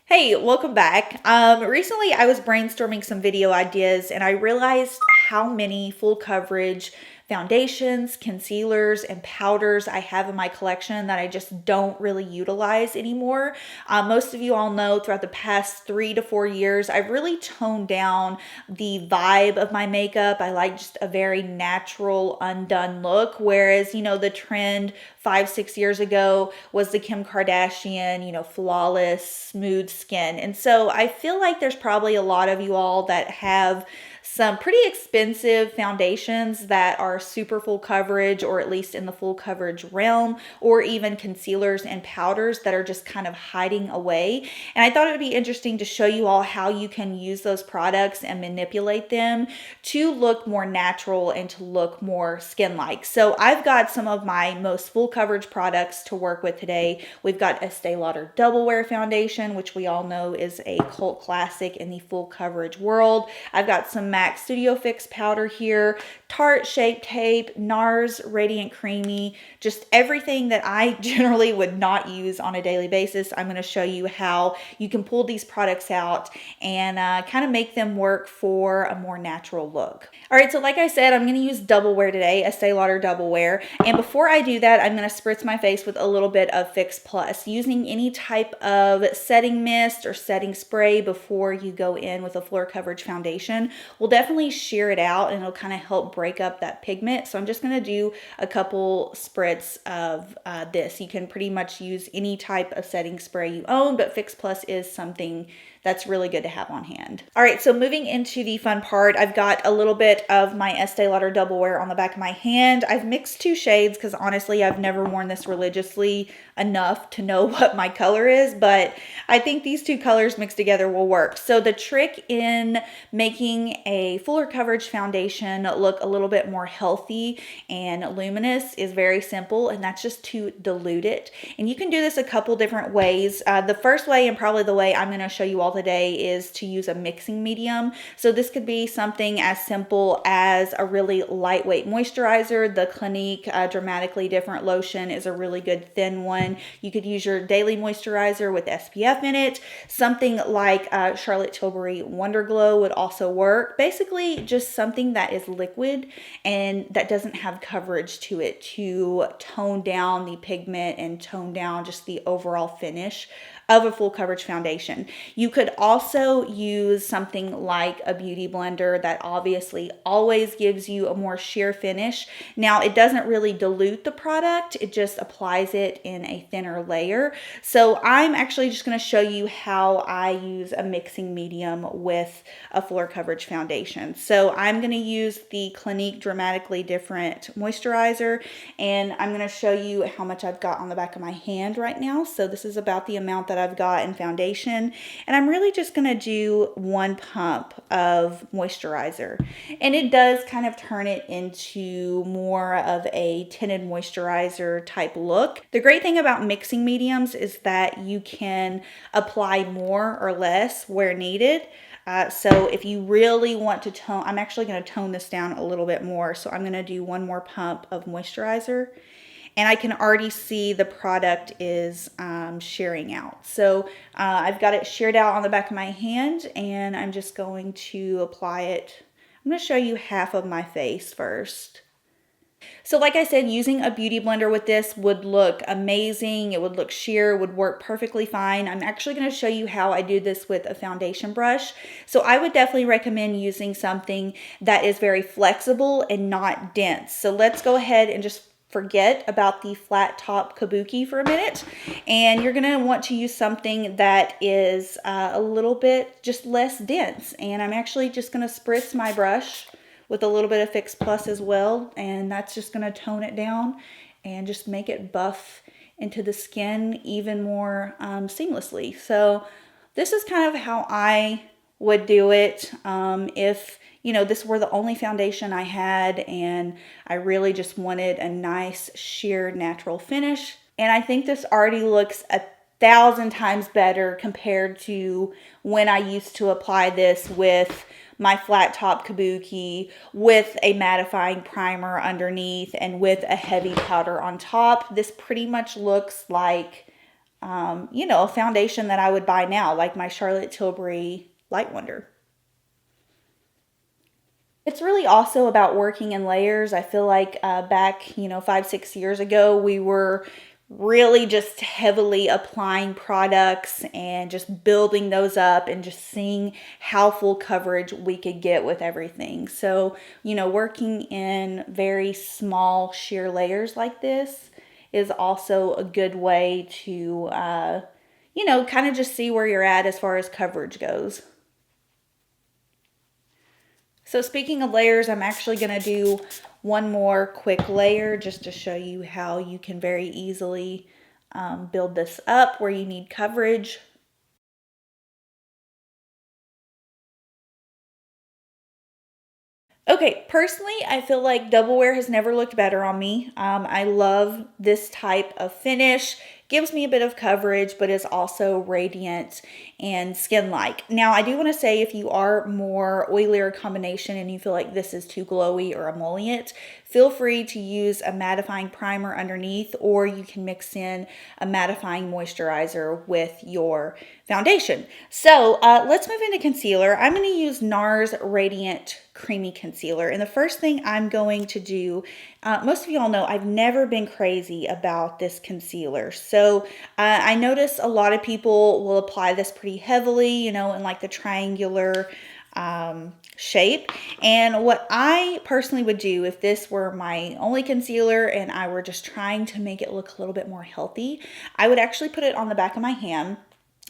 Hey, welcome back. Recently I was brainstorming some video ideas and I realized how many full coverage foundations, concealers, and powders I have in my collection that I just don't really utilize anymore. Most of you all know throughout the past 3 to 4 years, I've really toned down the vibe of my makeup. I like just a very natural, undone look, whereas, the trend 5, 6 years ago was the Kim Kardashian, flawless, smooth skin. And so I feel like there's probably a lot of you all that have some pretty expensive foundations that are super full coverage, or at least in the full coverage realm, or even concealers and powders that are just kind of hiding away. And I thought it would be interesting to show you all how you can use those products and manipulate them to look more natural and to look more skin-like. So I've got some of my most full coverage products to work with today. We've got Estee Lauder Double Wear Foundation, which we all know is a cult classic in the full coverage world. I've got some MAC Studio Fix powder here, Tarte Shape Tape, NARS Radiant Creamy, just everything that I generally would not use on a daily basis. I'm going to show you how you can pull these products out and kind of make them work for a more natural look. All right, so like I said, I'm going to use Double Wear today, Estee Lauder Double Wear. And before I do that, I'm going to spritz my face with a little bit of Fix Plus. Using any type of setting mist or setting spray before you go in with a floor coverage foundation will definitely shear it out and it'll kind of help break up that pigment. So I'm just going to do a couple spritz of this. You can pretty much use any type of setting spray you own, but Fix Plus is something that's really good to have on hand. All right, so moving into the fun part, I've got a little bit of my Estee Lauder Double Wear on the back of my hand. I've mixed two shades because honestly, I've never worn this religiously enough to know what my color is, but I think these two colors mixed together will work. So the trick in making a fuller coverage foundation look a little bit more healthy and luminous is very simple, and that's just to dilute it. And you can do this a couple different ways. The first way, and probably the way I'm going to show you all today, is to use a mixing medium. So this could be something as simple as a really lightweight moisturizer. The Clinique Dramatically Different lotion is a really good thin one. You could use your daily moisturizer with SPF in it. Something like Charlotte Tilbury Wonder Glow would also work. Basically just something that is liquid and that doesn't have coverage to it to tone down the pigment and tone down just the overall finish of a full coverage foundation. You could also use something like a beauty blender that obviously always gives you a more sheer finish. Now, it doesn't really dilute the product, it just applies it in a thinner layer. So I'm actually just going to show you how I use a mixing medium with a floor coverage foundation. So I'm going to use the Clinique Dramatically Different moisturizer, and I'm going to show you how much I've got on the back of my hand right now. So this is about the amount that I've got in foundation, and I'm really just going to do one pump of moisturizer, and it does kind of turn it into more of a tinted moisturizer type look. The great thing about mixing mediums is that you can apply more or less where needed. So if you really want to tone, I'm actually going to tone this down a little bit more. So I'm going to do one more pump of moisturizer, and I can already see the product is shearing out. So I've got it sheared out on the back of my hand, and I'm just going to apply it. I'm going to show you half of my face first. So like I said, using a beauty blender with this would look amazing. It would look sheer, would work perfectly fine. I'm actually going to show you how I do this with a foundation brush. So I would definitely recommend using something that is very flexible and not dense. So let's go ahead and just forget about the flat top kabuki for a minute, and you're going to want to use something that is a little bit just less dense. And I'm actually just going to spritz my brush with a little bit of Fix Plus as well, and that's just going to tone it down and just make it buff into the skin even more seamlessly. So this is kind of how I would do it if this were the only foundation I had and I really just wanted a nice sheer natural finish. And I think this already looks 1,000 times better compared to when I used to apply this with my flat top kabuki with a mattifying primer underneath and with a heavy powder on top. This pretty much looks like you know, a foundation that I would buy now, like my Charlotte Tilbury Light Wonder. It's really also about working in layers. I feel like back, you know, 5, 6 years ago, we were really just heavily applying products and just building those up and just seeing how full coverage we could get with everything. So, you know, working in very small sheer layers like this is also a good way to, you know, kind of just see where you're at as far as coverage goes. So speaking of layers, I'm actually going to do one more quick layer just to show you how you can very easily build this up where you need coverage. Okay, personally, I feel like double wear has never looked better on me. I love this type of finish. Gives me a bit of coverage, but is also radiant and skin-like. Now, I do want to say if you are more oilier combination and you feel like this is too glowy or emollient, feel free to use a mattifying primer underneath, or you can mix in a mattifying moisturizer with your foundation. So let's move into concealer. I'm going to use NARS Radiant Creamy Concealer. And the first thing I'm going to do, most of y'all know I've never been crazy about this concealer. So I notice a lot of people will apply this pretty heavily, you know, in like the triangular shape. And what I personally would do if this were my only concealer and I were just trying to make it look a little bit more healthy, I would actually put it on the back of my hand.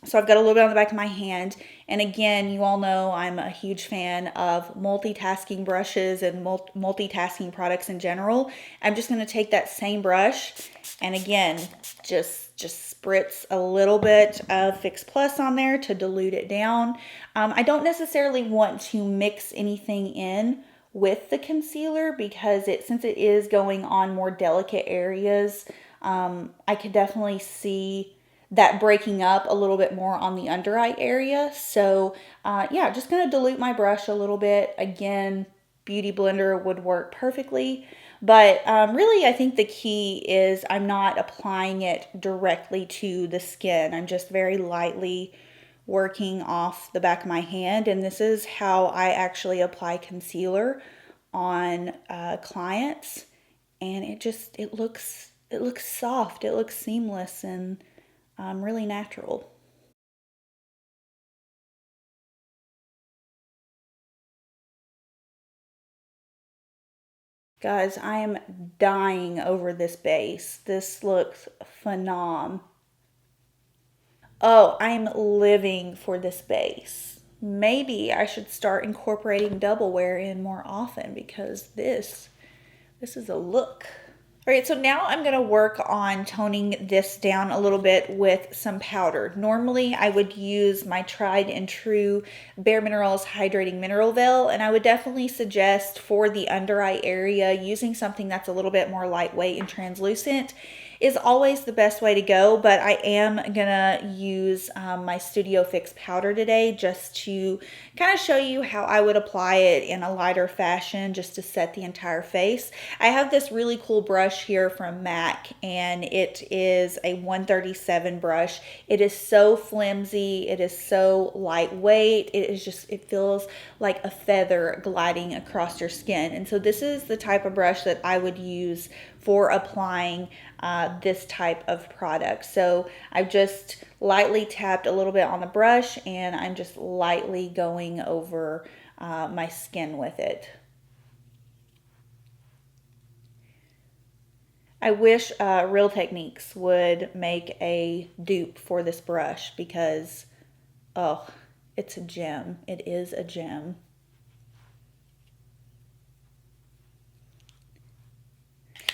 So I've got a little bit on the back of my hand. And again, you all know I'm a huge fan of multitasking brushes and multitasking products in general. I'm just going to take that same brush and again, just spritz a little bit of Fix Plus on there to dilute it down. I don't necessarily want to mix anything in with the concealer because since it is going on more delicate areas, I could definitely see that breaking up a little bit more on the under eye area. So yeah, just gonna dilute my brush a little bit. Again, Beauty Blender would work perfectly. But really, I think the key is I'm not applying it directly to the skin. I'm just very lightly working off the back of my hand. And this is how I actually apply concealer on clients. And it looks soft, it looks seamless, and really natural. Guys, I am dying over this base. This looks phenomenal. Oh, I am living for this base. Maybe I should start incorporating double wear in more often because this is a look. All right, so now I'm gonna work on toning this down a little bit with some powder. Normally, I would use my tried and true Bare Minerals Hydrating Mineral Veil, and I would definitely suggest for the under eye area using something that's a little bit more lightweight and translucent is always the best way to go, but I am gonna use my Studio Fix powder today just to kind of show you how I would apply it in a lighter fashion just to set the entire face. I have this really cool brush here from MAC and it is a 137 brush. It is so flimsy, it is so lightweight, it feels like a feather gliding across your skin. And so this is the type of brush that I would use for applying this type of product. So I've just lightly tapped a little bit on the brush and I'm just lightly going over my skin with it. I wish Real Techniques would make a dupe for this brush because, oh, it's a gem. It is a gem.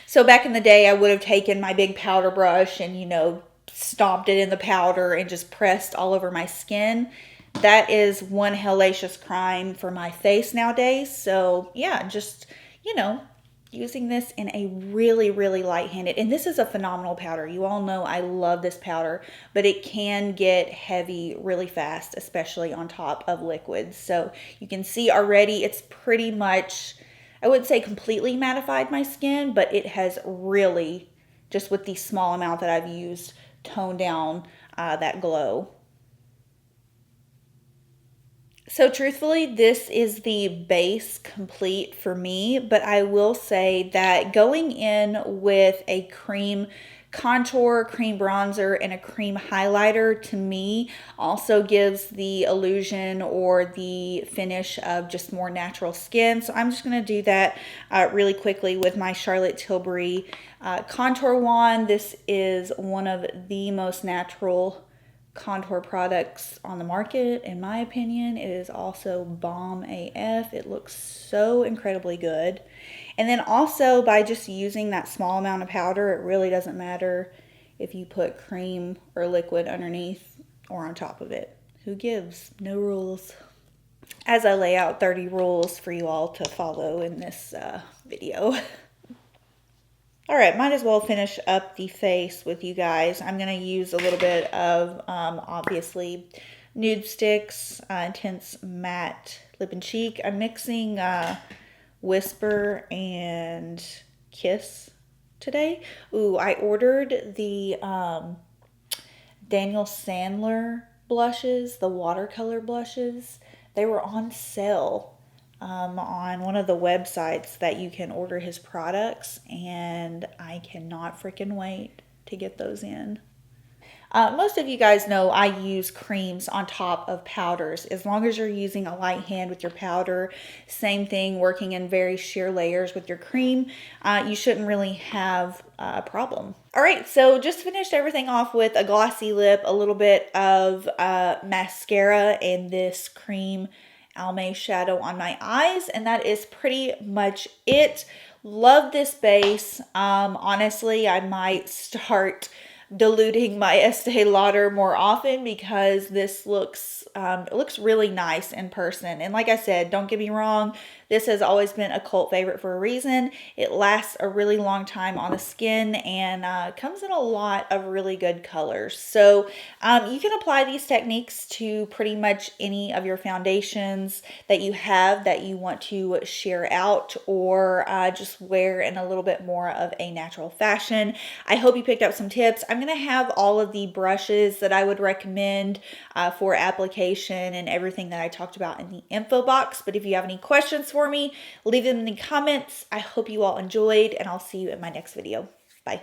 So back in the day, I would have taken my big powder brush and, you know, stomped it in the powder and just pressed all over my skin. That is one hellacious crime for my face nowadays. So yeah, just, you know, using this in a really, really light-handed, and this is a phenomenal powder. You all know I love this powder, but it can get heavy really fast, especially on top of liquids. So you can see already it's pretty much, I wouldn't say completely mattified my skin, but it has really, just with the small amount that I've used, tone down that glow. So truthfully, this is the base complete for me, but I will say that going in with a cream contour, cream bronzer, and a cream highlighter to me also gives the illusion or the finish of just more natural skin. So I'm just going to do that really quickly with my Charlotte Tilbury contour wand. This is one of the most natural contour products on the market, in my opinion. It is also bomb AF. It looks so incredibly good. And then also by just using that small amount of powder, it really doesn't matter if you put cream or liquid underneath or on top of it. Who gives? No rules. As I lay out 30 rules for you all to follow in this video. All right, might as well finish up the face with you guys. I'm going to use a little bit of, obviously, NudeStix Intense Matte Lip and Cheek. I'm mixing Whisper and Kiss today. Ooh, I ordered the Daniel Sandler blushes, the watercolor blushes. They were on sale on one of the websites that you can order his products, and I cannot freaking wait to get those in. Most of you guys know I use creams on top of powders. As long as you're using a light hand with your powder, same thing, working in very sheer layers with your cream, you shouldn't really have a problem. All right, so just finished everything off with a glossy lip, a little bit of mascara, and this cream Almay shadow on my eyes, and that is pretty much it. Love this base. Honestly, I might start diluting my Estee Lauder more often because this looks it looks really nice in person. And like I said, don't get me wrong, this has always been a cult favorite for a reason. It lasts a really long time on the skin and comes in a lot of really good colors. So you can apply these techniques to pretty much any of your foundations that you have that you want to share out or just wear in a little bit more of a natural fashion. I hope you picked up some tips. I'm going to have all of the brushes that I would recommend for application and everything that I talked about in the info box. But if you have any questions for me, leave them in the comments. I hope you all enjoyed, and I'll see you in my next video. Bye.